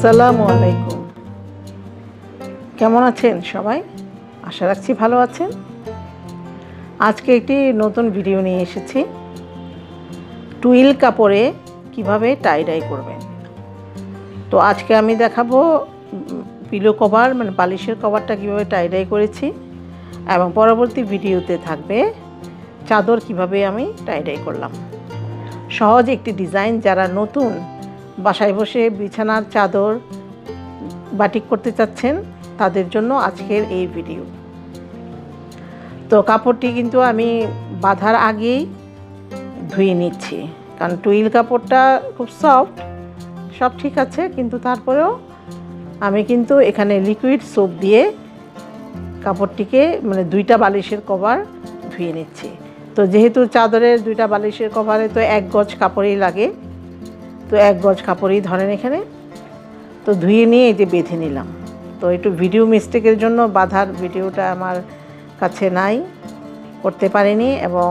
আসসালামু আলাইকুম। কেমন আছেন সবাই? আশা রাখছি ভালো আছেন। আজকে একটি নতুন ভিডিও নিয়ে এসেছি, টুইল কাপড়ে কিভাবে টাই ডাই করবেন। তো আজকে আমি দেখাবো পিলো কভার মানে বালিশের কভারটা কিভাবে টাই ডাই করেছি, এবং পরবর্তী ভিডিওতে থাকবে চাদর কিভাবে আমি টাই ডাই করলাম। সহজ একটি ডিজাইন, যারা নতুন বাসায় বসে বিছানার চাদর বাটিক করতে চাচ্ছেন তাদের জন্য আজকের এই ভিডিও। তো কাপড়টি কিন্তু আমি বাঁধার আগেই ধুয়ে নিচ্ছি, কারণ টুইল কাপড়টা খুব সফট, সব ঠিক আছে, কিন্তু তারপরেও আমি কিন্তু এখানে লিকুইড সোপ দিয়ে কাপড়টিকে মানে দুইটা বালিশের কভার ধুয়ে নিচ্ছি। তো যেহেতু চাদরের দুইটা বালিশের কভারে তো 1 গজ কাপড়ই লাগে, তো 1 গজ কাপড়ই ধরেন এখানে। তো ধুয়ে নিয়ে এই যে বেঁধে নিলাম। তো একটু ভিডিও মিস্টেকের জন্য বাঁধার ভিডিওটা আমার কাছে নাই, করতে পারিনি, এবং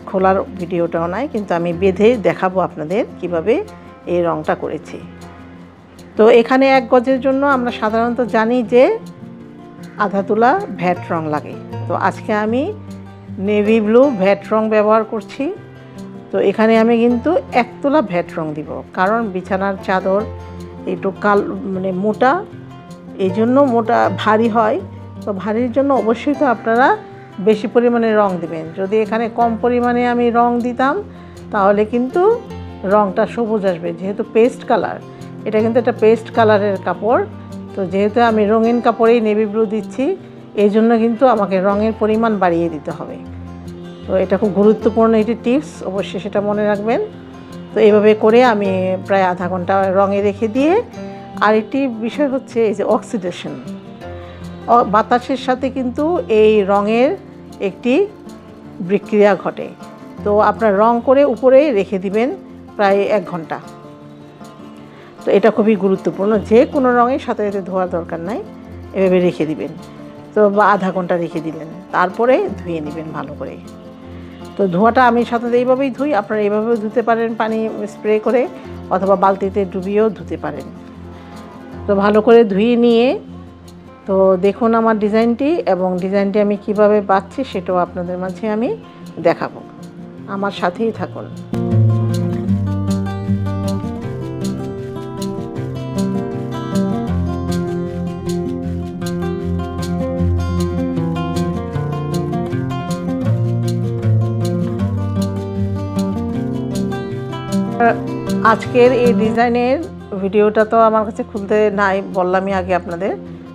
খোলার ভিডিওটাও নাই, কিন্তু আমি বেঁধে দেখাবো আপনাদের কিভাবে এই রঙটা করেছি। তো এখানে 1 গজের জন্য আমরা সাধারণত জানি যে আধা তোলা ভ্যাট রং লাগে। তো আজকে আমি নেভি ব্লু ভ্যাট রং ব্যবহার করছি। তো এখানে আমি কিন্তু 1 তোলা ভ্যাট রং দিব, কারণ বিছানার চাদর একটু মানে মোটা, এই জন্য মোটা ভারী হয়। তো ভারীর জন্য অবশ্যই তো আপনারা বেশি পরিমাণে রং দিবেন। যদি এখানে কম পরিমাণে আমি রং দিতাম তাহলে কিন্তু রংটা সবুজ আসবে, যেহেতু পেস্ট কালার, এটা কিন্তু একটা পেস্ট কালারের কাপড়। তো যেহেতু আমি রঙিন কাপড়েই নেভি ব্লু দিচ্ছি, এই জন্য কিন্তু আমাকে রঙের পরিমাণ বাড়িয়ে দিতে হবে। তো এটা খুব গুরুত্বপূর্ণ একটি টিপস, অবশ্যই সেটা মনে রাখবেন। তো এইভাবে করে আমি প্রায় আধা ঘন্টা রঙে রেখে দিয়ে, আরেকটি বিষয় হচ্ছে এই যে অক্সিডেশন, বাতাসের সাথে কিন্তু এই রঙের একটি বিক্রিয়া ঘটে। তো আপনার রং করে উপরে রেখে দিবেন প্রায় 1 ঘন্টা। তো এটা খুবই গুরুত্বপূর্ণ, যে কোনো রঙের সাথে সাথে ধোয়ার দরকার নাই, এভাবে রেখে দিবেন। তো বা আধা ঘন্টা রেখে দিলেন, তারপরে ধুয়ে নেবেন ভালো করে। তো ধোয়াটা আমি সাথে এইভাবেই ধুই, আপনারা এইভাবেও ধুতে পারেন, পানি স্প্রে করে, অথবা বালতিতে ডুবিয়েও ধুতে পারেন। তো ভালো করে ধুয়ে নিয়ে, তো দেখুন আমার ডিজাইনটি, এবং ডিজাইনটি আমি কিভাবে বাঁধছি সেটাও আপনাদের মাঝে আমি দেখাবো। আমার সাথেই থাকুন। আজকের এই ডিজাইনের ভিডিওটা তো আমার কাছে খুলতে নাই, বললামই আগে আপনাদের।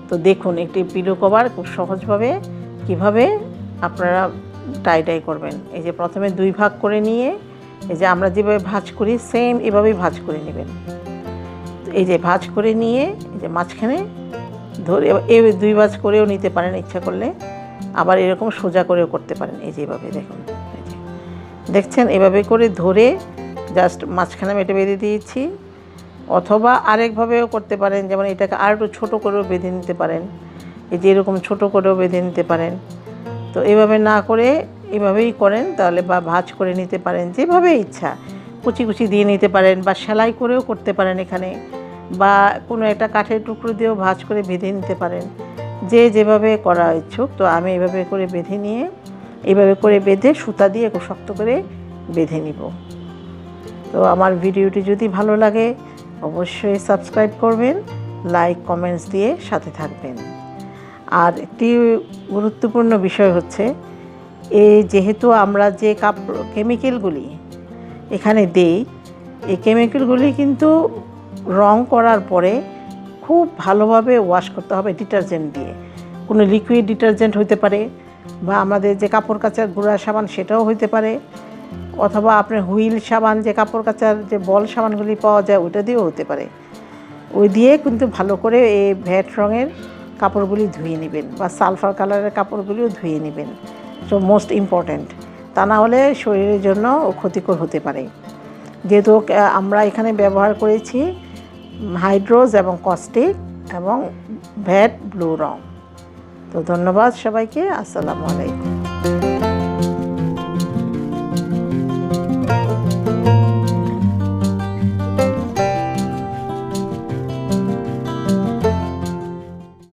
তো দেখুন একটি পিলো কভার খুব সহজভাবে কিভাবে আপনারা টাই ডাই করবেন। এই যে প্রথমে 2 ভাগ করে নিয়ে, এই যে আমরা যেভাবে ভাঁজ করি সেম এভাবেই ভাঁজ করে নেবেন। এই যে ভাঁজ করে নিয়ে, এই যে মাঝখানে ধরে এই 2 ভাঁজ করেও নিতে পারেন ইচ্ছা করলে, আবার এরকম সোজা করেও করতে পারেন। এই যে এভাবে দেখুন, এই যে দেখছেন, এভাবে করে ধরে জাস্ট মাঝখানে মেটে বেঁধে দিয়েছি, অথবা আরেকভাবেও করতে পারেন, যেমন এটাকে আর একটু ছোটো করেও বেঁধে নিতে পারেন। এই যে এরকম ছোটো করেও বেঁধে নিতে পারেন। তো এভাবে না করে এভাবেই করেন তাহলে, বা ভাঁজ করে নিতে পারেন, যেভাবে ইচ্ছা কুচি কুচি দিয়ে নিতে পারেন, বা সেলাই করেও করতে পারেন এখানে, বা কোনো একটা কাঠের টুকরো দিয়েও ভাঁজ করে বেঁধে নিতে পারেন, যে যেভাবে করা ইচ্ছুক। তো আমি এভাবে করে বেঁধে নিয়ে, এইভাবে করে বেঁধে সুতা দিয়ে খুব শক্ত করে বেঁধে নিব। তো আমার ভিডিওটি যদি ভালো লাগে অবশ্যই সাবস্ক্রাইব করবেন, লাইক কমেন্টস দিয়ে সাথে থাকবেন। আর একটি গুরুত্বপূর্ণ বিষয় হচ্ছে, এই যেহেতু আমরা যে কেমিক্যালগুলি এখানে দেই, এই কেমিক্যালগুলি কিন্তু রং করার পরে খুব ভালোভাবে ওয়াশ করতে হবে ডিটারজেন্ট দিয়ে। কোনো লিকুইড ডিটারজেন্ট হতে পারে, বা আমাদের যে কাপড় কাচার গুঁড়া সাবান সেটাও হতে পারে, অথবা আপনার হুইল সাবান, যে কাপড় কাচার যে বল সাবানগুলি পাওয়া যায় ওইটা দিয়েও হতে পারে। ওই দিয়ে কিন্তু ভালো করে এই ভ্যাট রঙের কাপড়গুলি ধুয়ে নেবেন, বা সালফার কালারের কাপড়গুলিও ধুয়ে নেবেন। সো মোস্ট ইম্পর্ট্যান্ট, তা না হলে শরীরের জন্য ক্ষতিকর হতে পারে। যেহেতু আমরা এখানে ব্যবহার করেছি হাইড্রোজ এবং কস্টিক এবং ভ্যাট ব্লু রং। তো ধন্যবাদ সবাইকে, আসসালামু আলাইকুম।